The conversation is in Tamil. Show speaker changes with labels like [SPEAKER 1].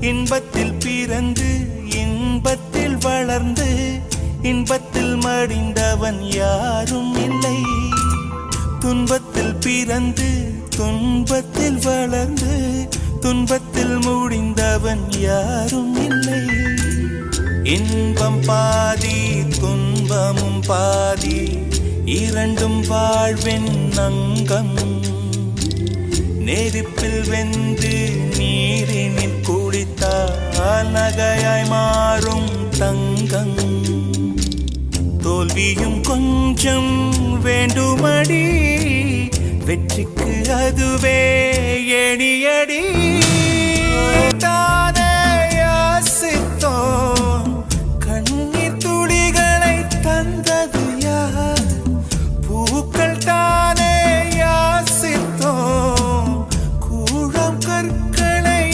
[SPEAKER 1] இன்பத்தில் பிறந்து இன்பத்தில் வளர்ந்து இன்பத்தில் மடிந்தவன் யாரும் இல்லை. துன்பத்தில் பிறந்து துன்பத்தில் வளர்ந்து துன்பத்தில் முடிந்தவன் யாரும் இல்லை. இன்பம் பாதி துன்பமும் பாதி இரண்டும் வாழ்வின் அங்கம். நெருப்பில் வெந்து நீரினில் குளித்தால் நகையாய் மாறும் தங்கம். தோல்வியும் கொஞ்சம் வேண்டுமடி, வெற்றிக்கு அதுவே எணியடி.